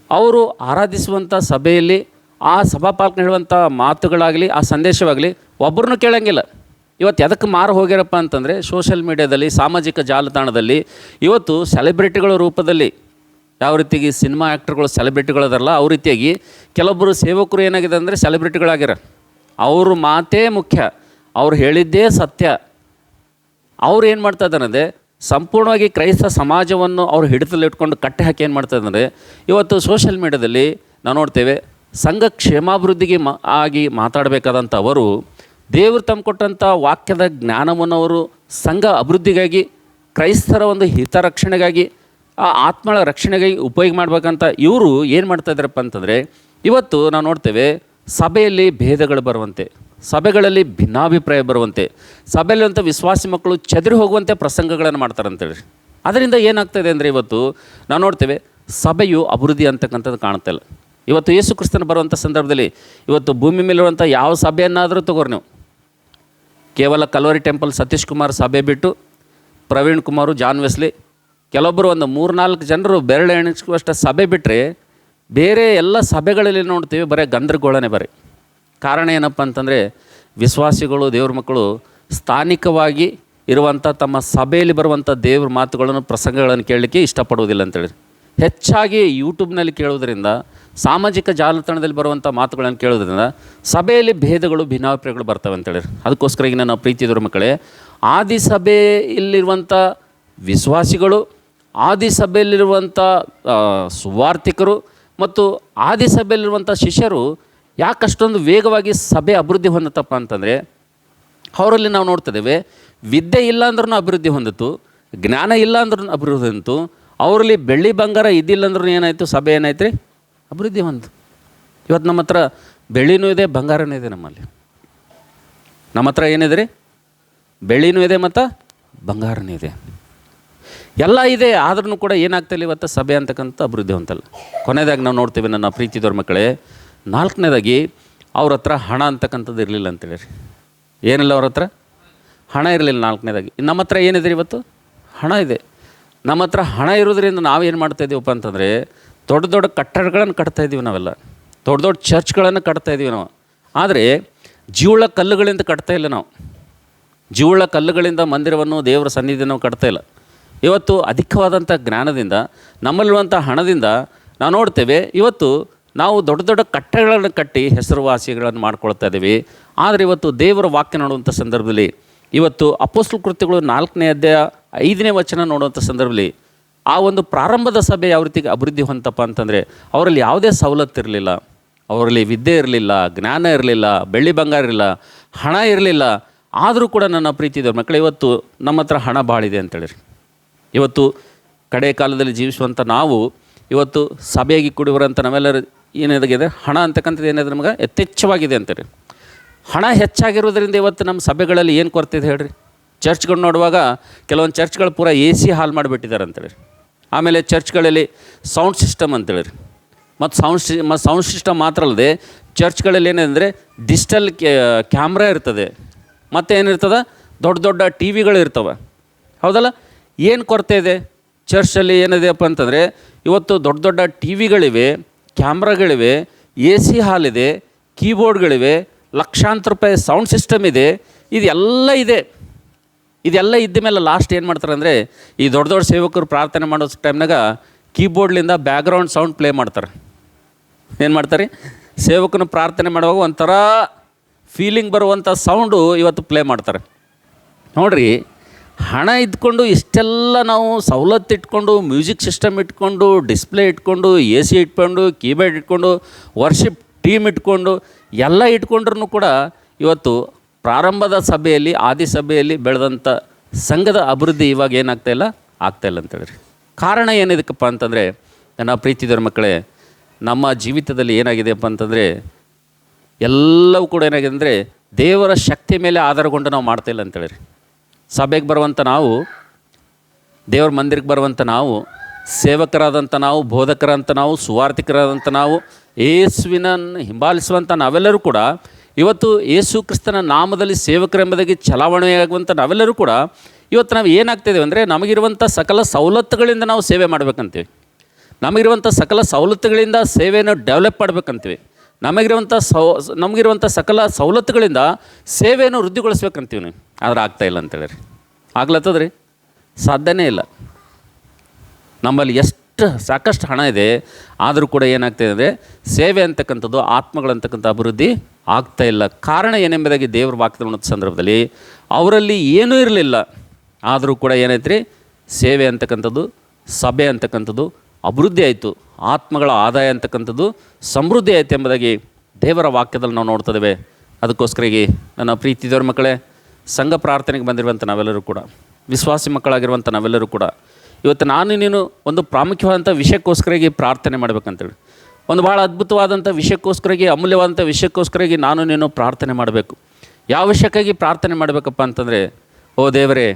S1: ಅವರು ಆರಾಧಿಸುವಂಥ ಸಭೆಯಲ್ಲಿ ಆ ಸಭಾಪಾಲಕರು ಹೇಳುವಂಥ ಮಾತುಗಳಾಗಲಿ, ಆ ಸಂದೇಶವಾಗಲಿ ಒಬ್ಬರನ್ನೂ ಕೇಳೋಂಗಿಲ್ಲ. ಇವತ್ತು ಎದಕ್ಕೆ ಮಾರು ಹೋಗ್ಯಾರಪ್ಪ ಅಂತಂದರೆ ಸೋಷಿಯಲ್ ಮೀಡ್ಯಾದಲ್ಲಿ, ಸಾಮಾಜಿಕ ಜಾಲತಾಣದಲ್ಲಿ ಇವತ್ತು ಸೆಲೆಬ್ರಿಟಿಗಳ ರೂಪದಲ್ಲಿ ಯಾವ ರೀತಿಗೆ ಸಿನಿಮಾ ಆ್ಯಕ್ಟರ್ಗಳು ಸೆಲೆಬ್ರಿಟಿಗಳದಾರಲ್ಲ, ಅವ್ರ ರೀತಿಯಾಗಿ ಕೆಲವೊಬ್ಬರು ಸೇವಕರು ಏನಾಗಿದೆ ಅಂದರೆ ಸೆಲೆಬ್ರಿಟಿಗಳಾಗ್ಯಾರ. ಅವ್ರ ಮಾತೇ ಮುಖ್ಯ, ಅವ್ರು ಹೇಳಿದ್ದೇ ಸತ್ಯ. ಅವ್ರು ಏನು ಮಾಡ್ತಾ ಇದ್ದಾರೆ ಅಂದರೆ ಸಂಪೂರ್ಣವಾಗಿ ಕ್ರೈಸ್ತ ಸಮಾಜವನ್ನು ಅವ್ರು ಹಿಡಿತದಲ್ಲಿ ಇಟ್ಕೊಂಡು ಕಟ್ಟೆ ಹಾಕಿ ಏನು ಮಾಡ್ತಾ ಇದ್ದಾರೆ, ಇವತ್ತು ಸೋಷಿಯಲ್ ಮೀಡ್ಯಾದಲ್ಲಿ ನಾವು ನೋಡ್ತೇವೆ ಸಂಘ ಕ್ಷೇಮಾಭಿವೃದ್ಧಿಗೆ ಆಗಿ ಮಾತಾಡಬೇಕಾದಂಥ ಅವರು ದೇವರು ತಮ್ಮ ಕೊಟ್ಟಂಥ ವಾಕ್ಯದ ಜ್ಞಾನವನ್ನು ಅವರು ಸಂಘ ಅಭಿವೃದ್ಧಿಗಾಗಿ, ಕ್ರೈಸ್ತರ ಒಂದು ಹಿತರಕ್ಷಣೆಗಾಗಿ, ಆ ಆತ್ಮಳ ರಕ್ಷಣೆಗಾಗಿ ಉಪಯೋಗ ಮಾಡಬೇಕಂತ ಇವರು ಏನು ಮಾಡ್ತಾಯಿದ್ದಾರಪ್ಪ ಅಂತಂದರೆ ಇವತ್ತು ನಾವು ನೋಡ್ತೇವೆ ಸಭೆಯಲ್ಲಿ ಭೇದಗಳು ಬರುವಂತೆ, ಸಭೆಗಳಲ್ಲಿ ಭಿನ್ನಾಭಿಪ್ರಾಯ ಬರುವಂತೆ, ಸಭೆಯಲ್ಲಿರುವಂಥ ವಿಶ್ವಾಸಿ ಮಕ್ಕಳು ಚದುರಿ ಹೋಗುವಂತೆ ಪ್ರಸಂಗಗಳನ್ನು ಮಾಡ್ತಾರೆ ಅಂತೇಳಿ. ಅದರಿಂದ ಏನಾಗ್ತಾಯಿದೆ ಅಂದರೆ ಇವತ್ತು ನಾವು ನೋಡ್ತೇವೆ ಸಭೆಯು ಅಭಿವೃದ್ಧಿ ಅಂತಕ್ಕಂಥದ್ದು ಕಾಣ್ತಾ ಇಲ್ಲ. ಇವತ್ತು ಯೇಸು ಕ್ರಿಸ್ತನ ಬರುವಂಥ ಸಂದರ್ಭದಲ್ಲಿ ಇವತ್ತು ಭೂಮಿ ಮೇಲಿರುವಂಥ ಯಾವ ಸಭೆಯನ್ನಾದರೂ ತಗೋರಿ ನೀವು, ಕೇವಲ ಕಲ್ವರಿ ಟೆಂಪಲ್ ಸತೀಶ್ ಕುಮಾರ್ ಸಭೆ ಬಿಟ್ಟು ಪ್ರವೀಣ್ ಕುಮಾರು, ಜಾನ್ ವೆಸ್ಲಿ, ಕೆಲವೊಬ್ಬರು ಒಂದು 3-4 ಜನರು ಬೆರಳು ಎಣಿಸುವಷ್ಟು ಸಭೆ ಬಿಟ್ಟರೆ ಬೇರೆ ಎಲ್ಲ ಸಭೆಗಳಲ್ಲಿ ನೋಡ್ತೀವಿ ಬರೀ ಗಂಧರ್ಗೋಳನೆ ಬರೀ. ಕಾರಣ ಏನಪ್ಪ ಅಂತಂದರೆ ವಿಶ್ವಾಸಿಗಳು, ದೇವ್ರ ಮಕ್ಕಳು ಸ್ಥಾನಿಕವಾಗಿ ಇರುವಂಥ ತಮ್ಮ ಸಭೆಯಲ್ಲಿ ಬರುವಂಥ ದೇವ್ರ ಮಾತುಗಳನ್ನು, ಪ್ರಸಂಗಗಳನ್ನು ಕೇಳಲಿಕ್ಕೆ ಇಷ್ಟಪಡುವುದಿಲ್ಲ ಅಂತೇಳಿ ಹೆಚ್ಚಾಗಿ ಯೂಟ್ಯೂಬ್ನಲ್ಲಿ ಕೇಳೋದ್ರಿಂದ, ಸಾಮಾಜಿಕ ಜಾಲತಾಣದಲ್ಲಿ ಬರುವಂಥ ಮಾತುಗಳನ್ನು ಕೇಳೋದ್ರಿಂದ ಸಭೆಯಲ್ಲಿ ಭೇದಗಳು, ಭಿನ್ನಾಭಿಪ್ರಾಯಗಳು ಬರ್ತವೆ ಅಂತೇಳಿ. ಅದಕ್ಕೋಸ್ಕರ ಈಗ ನನ್ನ ಪ್ರೀತಿಯವ್ರ ಮಕ್ಕಳೇ, ಆದಿ ಸಭೆಯಲ್ಲಿರುವಂಥ ವಿಶ್ವಾಸಿಗಳು, ಆದಿ ಸಭೆಯಲ್ಲಿರುವಂಥ ಸುವಾರ್ಥಿಕರು ಮತ್ತು ಆದಿ ಸಭೆಯಲ್ಲಿರುವಂಥ ಶಿಷ್ಯರು ಯಾಕಷ್ಟೊಂದು ವೇಗವಾಗಿ ಸಭೆ ಅಭಿವೃದ್ಧಿ ಹೊಂದತ್ತಪ್ಪ ಅಂತಂದರೆ, ಅವರಲ್ಲಿ ನಾವು ನೋಡ್ತಿದ್ದೇವೆ, ವಿದ್ಯೆ ಇಲ್ಲ ಅಂದ್ರೂ ಅಭಿವೃದ್ಧಿ ಹೊಂದಿತು, ಜ್ಞಾನ ಇಲ್ಲ ಅಂದ್ರೂ ಅಭಿವೃದ್ಧಿ ಹೊಂದಿತು. ಅವರಲ್ಲಿ ಬೆಳ್ಳಿ ಬಂಗಾರ ಇದ್ದಿಲ್ಲ ಅಂದ್ರೂ ಏನಾಯಿತು, ಸಭೆ ಏನಾಯ್ತು ರೀ, ಅಭಿವೃದ್ಧಿ ಹೊಂದು. ಇವತ್ತು ನಮ್ಮ ಹತ್ರ ಬೆಳ್ಳಿನೂ ಇದೆ, ಬಂಗಾರನೂ ಇದೆ. ನಮ್ಮ ಹತ್ರ ಏನಿದೆ ರೀ, ಬೆಳ್ಳಿನೂ ಇದೆ ಮತ್ತು ಬಂಗಾರನೂ ಇದೆ, ಎಲ್ಲ ಇದೆ. ಆದ್ರೂ ಕೂಡ ಏನಾಗ್ತಿಲ್ಲ ಇವತ್ತು ಸಭೆ ಅಂತಕ್ಕಂಥ ಅಭಿವೃದ್ಧಿ ಹೊಂದಲ್ಲ. ಕೊನೆಯದಾಗಿ ನಾವು ನೋಡ್ತೀವಿ ನನ್ನ ಪ್ರೀತಿದವ್ರ ಮಕ್ಕಳೇ, 4ನೇದಾಗಿ ಅವ್ರ ಹತ್ರ ಹಣ ಅಂತಕ್ಕಂಥದ್ದು ಇರಲಿಲ್ಲ ಅಂತೇಳಿ ರೀ. ಏನಿಲ್ಲ ಅವ್ರ ಹತ್ರ ಹಣ ಇರಲಿಲ್ಲ. 4ನೇದಾಗಿ ನಮ್ಮ ಹತ್ರ ಏನಿದೆ ಇವತ್ತು, ಹಣ ಇದೆ. ನಮ್ಮ ಹತ್ರ ಹಣ ಇರೋದ್ರಿಂದ ನಾವೇನು ಮಾಡ್ತಾಯಿದ್ದೀವಪ್ಪ ಅಂತಂದರೆ, ದೊಡ್ಡ ದೊಡ್ಡ ಕಟ್ಟಡಗಳನ್ನು ಕಟ್ತಾಯಿದ್ದೀವಿ ನಾವೆಲ್ಲ, ದೊಡ್ಡ ದೊಡ್ಡ ಚರ್ಚ್ಗಳನ್ನು ಕಟ್ತಾಯಿದ್ದೀವಿ ನಾವು. ಆದರೆ ಜೀವಳ ಕಲ್ಲುಗಳಿಂದ ಕಟ್ತಾ ಇಲ್ಲ ನಾವು. ಜೀವಳ ಕಲ್ಲುಗಳಿಂದ ಮಂದಿರವನ್ನು, ದೇವರ ಸನ್ನಿಧಿಯನ್ನು ನಾವು ಕಟ್ತಾ ಇಲ್ಲ. ಇವತ್ತು ಅಧಿಕವಾದಂಥ ಜ್ಞಾನದಿಂದ, ನಮ್ಮಲ್ಲಿರುವಂಥ ಹಣದಿಂದ ನಾವು ನೋಡ್ತೇವೆ, ಇವತ್ತು ನಾವು ದೊಡ್ಡ ದೊಡ್ಡ ಕಟ್ಟಡಗಳನ್ನು ಕಟ್ಟಿ ಹೆಸರುವಾಸಿಗಳನ್ನು ಮಾಡ್ಕೊಳ್ತಾ ಇದ್ದೀವಿ. ಆದರೆ ಇವತ್ತು ದೇವರ ವಾಕ್ಯ ನೋಡುವಂಥ ಸಂದರ್ಭದಲ್ಲಿ, ಇವತ್ತು ಅಪೊಸ್ತಲ ಕೃತ್ಯಗಳು 4ನೇ ಅಧ್ಯಾಯ 5ನೇ ವಚನ ನೋಡುವಂಥ ಸಂದರ್ಭದಲ್ಲಿ, ಆ ಒಂದು ಪ್ರಾರಂಭದ ಸಭೆ ಯಾವ ರೀತಿ ಅಭಿವೃದ್ಧಿ ಹೊಂದಪ್ಪ ಅಂತಂದರೆ, ಅವರಲ್ಲಿ ಯಾವುದೇ ಸವಲತ್ತು ಇರಲಿಲ್ಲ, ಅವರಲ್ಲಿ ವಿದ್ಯೆ ಇರಲಿಲ್ಲ, ಜ್ಞಾನ ಇರಲಿಲ್ಲ, ಬೆಳ್ಳಿ ಬಂಗಾರ ಇರಲಿಲ್ಲ, ಹಣ ಇರಲಿಲ್ಲ. ಆದರೂ ಕೂಡ ನನ್ನ ಪ್ರೀತಿದವ್ರ ಮಕ್ಕಳು, ಇವತ್ತು ನಮ್ಮ ಹತ್ರ ಹಣ ಭಾಳ ಇದೆ ಅಂತೇಳಿರಿ. ಇವತ್ತು ಕಡೆ ಕಾಲದಲ್ಲಿ ಜೀವಿಸುವಂಥ ನಾವು ಇವತ್ತು ಸಭೆಯಾಗಿ ಕುಡಿಯುವಂಥ ನಾವೆಲ್ಲರೂ ಏನಾಗಿದೆ, ಹಣ ಅಂತಕ್ಕಂಥದ್ದು ಏನಾದ್ರೆ ನಮಗೆ ಯಥೇಚ್ಛವಾಗಿದೆ ಅಂತೇಳಿ. ಹಣ ಹೆಚ್ಚಾಗಿರೋದ್ರಿಂದ ಇವತ್ತು ನಮ್ಮ ಸಭೆಗಳಲ್ಲಿ ಏನು ಕೊರತಿದೆ ಹೇಳ್ರಿ. ಚರ್ಚ್ಗಳು ನೋಡುವಾಗ ಕೆಲವೊಂದು ಚರ್ಚ್ಗಳು ಪೂರ AC ಹಾಲ್ ಮಾಡಿಬಿಟ್ಟಿದ್ದಾರೆ ಅಂತೇಳಿ. ಆಮೇಲೆ ಚರ್ಚ್ಗಳಲ್ಲಿ ಸೌಂಡ್ ಸಿಸ್ಟಮ್ ಅಂತೇಳಿ, ಮತ್ತು ಸೌಂಡ್ ಸಿಸ್ಟಮ್ ಮಾತ್ರ ಅಲ್ಲದೆ ಚರ್ಚ್ಗಳಲ್ಲಿ ಏನಂದರೆ ಡಿಜಿಟಲ್ ಕ್ಯಾಮ್ರಾ ಇರ್ತದೆ, ಮತ್ತು ಏನಿರ್ತದೆ, ದೊಡ್ಡ ದೊಡ್ಡ ಟಿ ವಿಗಳು ಇರ್ತವೆ, ಹೌದಲ್ಲ. ಏನು ಕೊರತೆ ಇದೆ ಚರ್ಚಲ್ಲಿ ಏನಿದೆಯಪ್ಪ ಅಂತಂದರೆ, ಇವತ್ತು ದೊಡ್ಡ ದೊಡ್ಡ ಟಿ ವಿಗಳಿವೆ, ಕ್ಯಾಮ್ರಾಗಳಿವೆ, AC ಹಾಲ್ ಇದೆ, ಕೀಬೋರ್ಡ್ಗಳಿವೆ, ಲಕ್ಷಾಂತರ ರೂಪಾಯಿ ಸೌಂಡ್ ಸಿಸ್ಟಮ್ ಇದೆ, ಇದೆಲ್ಲ ಇದೆ. ಇದೆಲ್ಲ ಇದ್ದ ಮೇಲೆ ಲಾಸ್ಟ್ ಏನು ಮಾಡ್ತಾರೆ ಅಂದರೆ, ಈ ದೊಡ್ಡ ದೊಡ್ಡ ಸೇವಕರು ಪ್ರಾರ್ಥನೆ ಮಾಡೋ ಟೈಮ್ನಾಗ ಕೀಬೋರ್ಡ್ಲಿಂದ ಬ್ಯಾಕ್ಗ್ರೌಂಡ್ ಸೌಂಡ್ ಪ್ಲೇ ಮಾಡ್ತಾರೆ. ಏನು ಮಾಡ್ತಾರೆ, ಸೇವಕನ ಪ್ರಾರ್ಥನೆ ಮಾಡುವಾಗ ಒಂಥರ ಫೀಲಿಂಗ್ ಬರುವಂಥ ಸೌಂಡು ಇವತ್ತು ಪ್ಲೇ ಮಾಡ್ತಾರೆ. ನೋಡಿರಿ, ಹಣ ಇದ್ಕೊಂಡು ಇಷ್ಟೆಲ್ಲ ನಾವು ಸವಲತ್ತು ಇಟ್ಕೊಂಡು, ಮ್ಯೂಸಿಕ್ ಸಿಸ್ಟಮ್ ಇಟ್ಕೊಂಡು, ಡಿಸ್ಪ್ಲೇ ಇಟ್ಕೊಂಡು, AC ಇಟ್ಕೊಂಡು, ಕೀಬೋರ್ಡ್ ಇಟ್ಕೊಂಡು, ವರ್ಷಿಪ್ ಟೀಮ್ ಇಟ್ಕೊಂಡು, ಎಲ್ಲ ಇಟ್ಕೊಂಡ್ರೂ ಕೂಡ ಇವತ್ತು ಪ್ರಾರಂಭದ ಸಭೆಯಲ್ಲಿ, ಆದಿ ಸಭೆಯಲ್ಲಿ ಬೆಳೆದಂಥ ಸಂಘದ ಅಭಿವೃದ್ಧಿ ಇವಾಗ ಏನಾಗ್ತಾಯಿಲ್ಲ, ಆಗ್ತಾಯಿಲ್ಲ ಅಂತೇಳಿ. ಕಾರಣ ಏನಿದಕ್ಕಪ್ಪ ಅಂತಂದರೆ, ನನ್ನ ಪ್ರೀತಿದವ್ರ ಮಕ್ಕಳೇ, ನಮ್ಮ ಜೀವಿತದಲ್ಲಿ ಏನಾಗಿದೆಯಪ್ಪ ಅಂತಂದರೆ, ಎಲ್ಲವೂ ಕೂಡ ಏನಾಗಿದೆ ಅಂದರೆ ದೇವರ ಶಕ್ತಿ ಮೇಲೆ ಆಧಾರಗೊಂಡು ನಾವು ಮಾಡ್ತಾಯಿಲ್ಲ ಅಂತೇಳಿ. ಸಭೆಗೆ ಬರುವಂಥ ನಾವು, ದೇವ್ರ ಮಂದಿರಕ್ಕೆ ಬರುವಂಥ ನಾವು, ಸೇವಕರಾದಂಥ ನಾವು, ಬೋಧಕರಂಥ ನಾವು, ಸುವಾರ್ಥಿಕರಾದಂಥ ನಾವು, ಯೇಸುವಿನನ್ನು ಹಿಂಬಾಲಿಸುವಂಥ ನಾವೆಲ್ಲರೂ ಕೂಡ ಇವತ್ತು ಯೇಸು ಕ್ರಿಸ್ತನ ನಾಮದಲ್ಲಿ ಸೇವಕರೆಂಬುದಾಗಿ ಚಲಾವಣೆಯಾಗುವಂಥ ನಾವೆಲ್ಲರೂ ಕೂಡ ಇವತ್ತು ನಾವು ಏನಾಗ್ತಿದ್ದೇವೆ ಅಂದರೆ, ನಮಗಿರುವಂಥ ಸಕಲ ಸವಲತ್ತುಗಳಿಂದ ನಾವು ಸೇವೆ ಮಾಡಬೇಕಂತೀವಿ. ನಮಗಿರುವಂಥ ಸಕಲ ಸವಲತ್ತುಗಳಿಂದ ಸೇವೆಯನ್ನು ಡೆವಲಪ್ ಮಾಡಬೇಕಂತೀವಿ. ನಮಗಿರುವಂಥ ಸಕಲ ಸವಲತ್ತುಗಳಿಂದ ಸೇವೆಯನ್ನು ವೃದ್ಧಿಗೊಳಿಸ್ಬೇಕಂತೀವಿ ನೀವು. ಆದ್ರೆ ಆಗ್ತಾಯಿಲ್ಲ ಅಂತೇಳಿ. ಆಗ್ಲತ್ತದ್ರಿ, ಸಾಧ್ಯನೇ ಇಲ್ಲ. ನಮ್ಮಲ್ಲಿ ಸಾಕಷ್ಟು ಹಣ ಇದೆ, ಆದರೂ ಕೂಡ ಏನಾಗ್ತಾಯಿದೆ ಅಂದರೆ ಸೇವೆ ಅಂತಕ್ಕಂಥದ್ದು, ಆತ್ಮಗಳಂತಕ್ಕಂಥ ಅಭಿವೃದ್ಧಿ ಆಗ್ತಾಯಿಲ್ಲ. ಕಾರಣ ಏನೆಂಬುದಾಗಿ ದೇವ್ರ ವಾಕ್ಯದ ಸಂದರ್ಭದಲ್ಲಿ ಅವರಲ್ಲಿ ಏನೂ ಇರಲಿಲ್ಲ, ಆದರೂ ಕೂಡ ಏನೈತ್ರಿ, ಸೇವೆ ಅಂತಕ್ಕಂಥದ್ದು, ಸಭೆ ಅಂತಕ್ಕಂಥದ್ದು ಅಭಿವೃದ್ಧಿ ಆಯಿತು, ಆತ್ಮಗಳ ಆದಾಯ ಅಂತಕ್ಕಂಥದ್ದು ಸಮೃದ್ಧಿ ಆಯಿತು ಎಂಬುದಾಗಿ ದೇವರ ವಾಕ್ಯದಲ್ಲಿ ನಾವು ನೋಡ್ತಿದ್ದೇವೆ. ಅದಕ್ಕೋಸ್ಕರಾಗಿ ನನ್ನ ಪ್ರೀತಿದವ್ರ ಮಕ್ಕಳೇ, ಸಂಘ ಪ್ರಾರ್ಥನೆಗೆ ಬಂದಿರುವಂಥ ನಾವೆಲ್ಲರೂ ಕೂಡ, ವಿಶ್ವಾಸಿ ಮಕ್ಕಳಾಗಿರುವಂಥ ನಾವೆಲ್ಲರೂ ಕೂಡ ಇವತ್ತು ನಾನು ನೀನು ಒಂದು ಪ್ರಾಮುಖ್ಯವಾದಂಥ ವಿಷಯಕ್ಕೋಸ್ಕರಾಗಿ ಪ್ರಾರ್ಥನೆ ಮಾಡಬೇಕಂತೇಳಿ, ಒಂದು ಭಾಳ ಅದ್ಭುತವಾದಂಥ ವಿಷಯಕ್ಕೋಸ್ಕರಾಗಿ, ಅಮೂಲ್ಯವಾದಂಥ ವಿಷಯಕ್ಕೋಸ್ಕರಾಗಿ ನಾನು ನೀನು ಪ್ರಾರ್ಥನೆ ಮಾಡಬೇಕು. ಯಾವ ವಿಷಯಕ್ಕಾಗಿ ಪ್ರಾರ್ಥನೆ ಮಾಡಬೇಕಪ್ಪ ಅಂತಂದರೆ, ಓ ದೇವರೇ,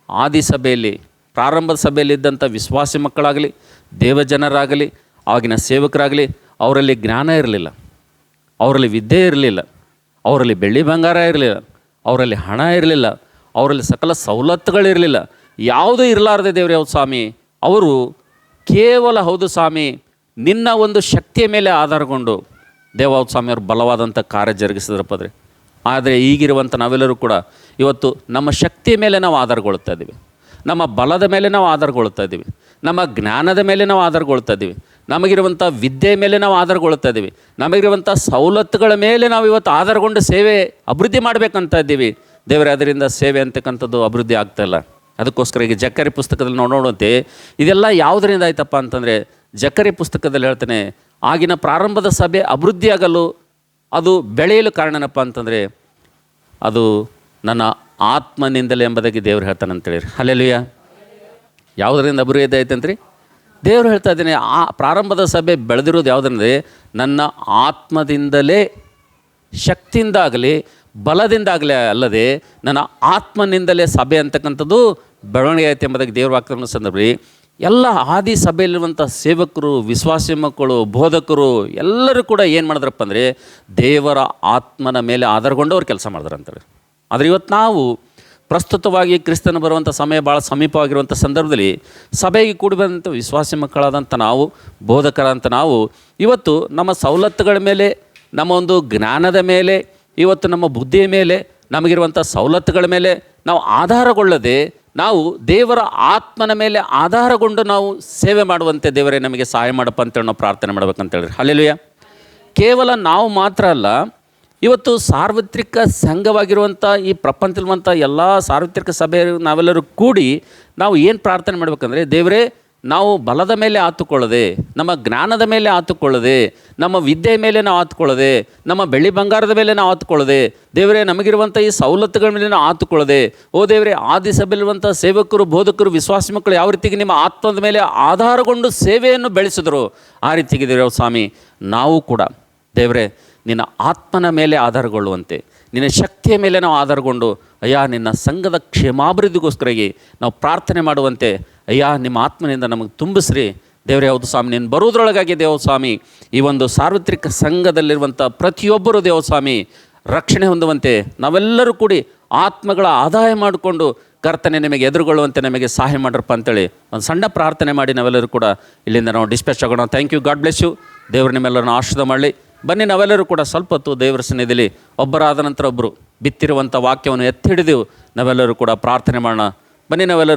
S1: ಆದಿ ಸಭೆಯಲ್ಲಿ, ಪ್ರಾರಂಭದ ಸಭೆಯಲ್ಲಿದ್ದಂಥ ವಿಶ್ವಾಸಿ ಮಕ್ಕಳಾಗಲಿ, ದೇವಜನರಾಗಲಿ, ಆಗಿನ ಸೇವಕರಾಗಲಿ, ಅವರಲ್ಲಿ ಜ್ಞಾನ ಇರಲಿಲ್ಲ, ಅವರಲ್ಲಿ ವಿದ್ಯೆ ಇರಲಿಲ್ಲ, ಅವರಲ್ಲಿ ಬೆಳ್ಳಿ ಬಂಗಾರ ಇರಲಿಲ್ಲ, ಅವರಲ್ಲಿ ಹಣ ಇರಲಿಲ್ಲ, ಅವರಲ್ಲಿ ಸಕಲ ಸವಲತ್ತುಗಳಿರಲಿಲ್ಲ, ಯಾವುದೂ ಇರಲಾರದೆ ದೇವ್ರು ಯಾವುದು ಸ್ವಾಮಿ, ಅವರು ಕೇವಲ ಹೌದು ಸ್ವಾಮಿ ನಿನ್ನ ಒಂದು ಶಕ್ತಿಯ ಮೇಲೆ ಆಧಾರಗೊಂಡು ದೇವಾವತ್ ಸ್ವಾಮಿ ಅವರು ಬಲವಾದಂಥ ಕಾರ್ಯ ಜರುಗಿಸಿದ್ರಪ್ಪ. ಆದರೆ ಈಗಿರುವಂಥ ನಾವೆಲ್ಲರೂ ಕೂಡ ಇವತ್ತು ನಮ್ಮ ಶಕ್ತಿಯ ಮೇಲೆ ನಾವು ಆಧಾರಗೊಳ್ತಾ ಇದ್ದೀವಿ, ನಮ್ಮ ಬಲದ ಮೇಲೆ ನಾವು ಆಧಾರಗೊಳ್ತಾ ಇದ್ದೀವಿ, ನಮ್ಮ ಜ್ಞಾನದ ಮೇಲೆ ನಾವು ಆಧಾರಗೊಳ್ತಾ ಇದ್ದೀವಿ, ನಮಗಿರುವಂಥ ವಿದ್ಯೆ ಮೇಲೆ ನಾವು ಆಧಾರಗೊಳ್ತಾ ಇದ್ದೀವಿ, ನಮಗಿರುವಂಥ ಸವಲತ್ತುಗಳ ಮೇಲೆ ನಾವು ಇವತ್ತು ಆಧಾರಗೊಂಡು ಸೇವೆ ಅಭಿವೃದ್ಧಿ ಮಾಡಬೇಕಂತ ಇದ್ದೀವಿ. ದೇವರೇ, ಅದರಿಂದ ಸೇವೆ ಅಂತಕ್ಕಂಥದ್ದು ಅಭಿವೃದ್ಧಿ ಆಗ್ತಾಯಿಲ್ಲ. ಅದಕ್ಕೋಸ್ಕರ ಈಗ ಜಕ್ಕರಿ ಪುಸ್ತಕದಲ್ಲಿ ನಾವು ನೋಡುವಂತೆ ಇದೆಲ್ಲ ಯಾವುದರಿಂದ ಆಯ್ತಪ್ಪ ಅಂತಂದರೆ, ಜಕ್ಕರಿ ಪುಸ್ತಕದಲ್ಲಿ ಹೇಳ್ತಾನೆ, ಆಗಿನ ಪ್ರಾರಂಭದ ಸಭೆ ಅಭಿವೃದ್ಧಿಯಾಗಲು ಅದು ಬೆಳೆಯಲು ಕಾರಣನಪ್ಪ ಅಂತಂದರೆ ಅದು ನನ್ನ ಆತ್ಮನಿಂದಲೇ ಎಂಬುದಾಗಿ ದೇವರು ಹೇಳ್ತಾನೆ ಅಂತೇಳಿ. ಹಲ್ಲೆಲೂಯ. ಯಾವುದರಿಂದ ಅಭಿವೃದ್ಧಿ ಆಯ್ತಂತ್ರಿ? ದೇವರು ಹೇಳ್ತಾ ಇದ್ದೀನಿ, ಆ ಪ್ರಾರಂಭದ ಸಭೆ ಬೆಳೆದಿರೋದು ಯಾವುದಂದರೆ ನನ್ನ ಆತ್ಮದಿಂದಲೇ, ಶಕ್ತಿಯಿಂದಾಗಲಿ ಬಲದಿಂದಾಗಲಿ ಅಲ್ಲದೆ ನನ್ನ ಆತ್ಮನಿಂದಲೇ ಸಭೆ ಅಂತಕ್ಕಂಥದ್ದು ಬೆಳವಣಿಗೆ ಆಯ್ತು ಎಂಬುದಾಗಿ ದೇವ್ರ ವಾಕ್ಯವನ್ನು ಸಂದರ್ಭದಲ್ಲಿ ಎಲ್ಲ ಆದಿ ಸಭೆಯಲ್ಲಿರುವಂಥ ಸೇವಕರು, ವಿಶ್ವಾಸಿ ಮಕ್ಕಳು, ಬೋಧಕರು ಎಲ್ಲರೂ ಕೂಡ ಏನು ಮಾಡಿದ್ರಪ್ಪ ಅಂದರೆ ದೇವರ ಆತ್ಮನ ಮೇಲೆ ಆಧಾರಗೊಂಡು ಅವ್ರು ಕೆಲಸ ಮಾಡಿದ್ರು ಅಂತೇಳಿ. ಆದರೆ ಇವತ್ತು ನಾವು ಪ್ರಸ್ತುತವಾಗಿ ಕ್ರಿಸ್ತನ ಬರುವಂಥ ಸಮಯ ಭಾಳ ಸಮೀಪವಾಗಿರುವಂಥ ಸಂದರ್ಭದಲ್ಲಿ ಸಭೆಗೆ ಕೂಡಿ ಬಂದಂಥ ವಿಶ್ವಾಸಿ ಮಕ್ಕಳಾದಂಥ ನಾವು, ಬೋಧಕರಂತ ನಾವು ಇವತ್ತು ನಮ್ಮ ಸವಲತ್ತುಗಳ ಮೇಲೆ, ನಮ್ಮ ಒಂದು ಜ್ಞಾನದ ಮೇಲೆ, ಇವತ್ತು ನಮ್ಮ ಬುದ್ಧಿಯ ಮೇಲೆ, ನಮಗಿರುವಂಥ ಸವಲತ್ತುಗಳ ಮೇಲೆ ನಾವು ಆಧಾರಗೊಳ್ಳದೆ ನಾವು ದೇವರ ಆತ್ಮನ ಮೇಲೆ ಆಧಾರಗೊಂಡು ನಾವು ಸೇವೆ ಮಾಡುವಂತೆ ದೇವರೇ ನಮಗೆ ಸಹಾಯ ಮಾಡಪ್ಪ ಅಂತೇಳಿ ನಾವು ಪ್ರಾರ್ಥನೆ ಮಾಡ್ಬೇಕಂತೇಳಿ. ಹಲ್ಲೆಲೂಯ. ಕೇವಲ ನಾವು ಮಾತ್ರ ಅಲ್ಲ, ಇವತ್ತು ಸಾರ್ವತ್ರಿಕ ಸಂಘವಾಗಿರುವಂಥ ಈ ಪ್ರಪಂಚದಲ್ಲಿರುವಂಥ ಎಲ್ಲ ಸಾರ್ವತ್ರಿಕ ಸಭೆ ನಾವೆಲ್ಲರೂ ಕೂಡಿ ನಾವು ಏನು ಪ್ರಾರ್ಥನೆ ಮಾಡಬೇಕಂದ್ರೆ, ದೇವರೇ ನಾವು ಬಲದ ಮೇಲೆ ಆತುಕೊಳ್ಳದೆ, ನಮ್ಮ ಜ್ಞಾನದ ಮೇಲೆ ಆತುಕೊಳ್ಳದೆ, ನಮ್ಮ ವಿದ್ಯೆಯ ಮೇಲೆ ನಾವು ಆತುಕೊಳ್ಳದೆ, ನಮ್ಮ ಬೆಳ್ಳಿ ಬಂಗಾರದ ಮೇಲೆ ನಾವು ಆತುಕೊಳ್ಳದೆ, ದೇವರೇ ನಮಗಿರುವಂಥ ಈ ಸವಲತ್ತುಗಳ ಮೇಲೆ ನಾವು ಆತುಕೊಳ್ಳದೆ, ಓ ದೇವರೇ ಆದಿ ಸಭೆಯಲ್ಲಿರುವಂಥ ಸೇವಕರು, ಬೋಧಕರು, ವಿಶ್ವಾಸಿ ಮಕ್ಕಳು ಯಾವ ರೀತಿಗೆ ನಿಮ್ಮ ಆತ್ಮದ ಮೇಲೆ ಆಧಾರಗೊಂಡು ಸೇವೆಯನ್ನು ಬೆಳೆಸಿದ್ರು, ಆ ರೀತಿಗೆ ದೇವರ ಸ್ವಾಮಿ ನಾವು ಕೂಡ ದೇವರೇ ನಿನ್ನ ಆತ್ಮನ ಮೇಲೆ ಆಧಾರಗೊಳ್ಳುವಂತೆ, ನಿನ್ನ ಶಕ್ತಿಯ ಮೇಲೆ ನಾವು ಆಧಾರಗೊಂಡು ಅಯ್ಯ ನಿನ್ನ ಸಂಘದ ಕ್ಷೇಮಾಭಿವೃದ್ಧಿಗೋಸ್ಕರಾಗಿ ನಾವು ಪ್ರಾರ್ಥನೆ ಮಾಡುವಂತೆ ಅಯ್ಯ ನಿಮ್ಮ ಆತ್ಮನಿಂದ ನಮಗೆ ತುಂಬಿಸ್ರಿ ದೇವರೇ. ಹೌದು ಸ್ವಾಮಿ, ನೀನು ಬರುವುದರೊಳಗಾಗಿ ದೇವಸ್ವಾಮಿ ಈ ಒಂದು ಸಾರ್ವತ್ರಿಕ ಸಂಘದಲ್ಲಿರುವಂಥ ಪ್ರತಿಯೊಬ್ಬರು ದೇವಸ್ವಾಮಿ ರಕ್ಷಣೆ ಹೊಂದುವಂತೆ ನಾವೆಲ್ಲರೂ ಕೂಡಿ ಆತ್ಮಗಳ ಆದಾಯ ಮಾಡಿಕೊಂಡು ಕರ್ತನೆ ನಿಮಗೆ ಎದುರುಗೊಳ್ಳುವಂತೆ ನಮಗೆ ಸಹಾಯ ಮಾಡ್ರಪ್ಪ ಅಂತೇಳಿ ಒಂದು ಸಣ್ಣ ಪ್ರಾರ್ಥನೆ ಮಾಡಿ ನಾವೆಲ್ಲರೂ ಕೂಡ ಇಲ್ಲಿಂದ ನಾವು ಡಿಸ್ಪ್ಯಾಚ್ ಆಗೋಣ. Thank you. God bless you. ದೇವರು ನಿಮ್ಮೆಲ್ಲರನ್ನು ಆಶೀರ್ವಾದ ಮಾಡಲಿ. ಬನ್ನಿ ನಾವೆಲ್ಲರೂ ಕೂಡ ಸ್ವಲ್ಪ ಹೊತ್ತು ದೇವರ ಸನ್ನಿಧಿಯಲ್ಲಿ ಒಬ್ಬರಾದ ನಂತರ ಒಬ್ಬರು ಬಿತ್ತಿರುವಂಥ ವಾಕ್ಯವನ್ನು ಎತ್ತಿ ಹಿಡಿದು ನಾವೆಲ್ಲರೂ ಕೂಡ ಪ್ರಾರ್ಥನೆ ಮಾಡೋಣ. ಬನ್ನಿ ನಾವೆಲ್ಲರೂ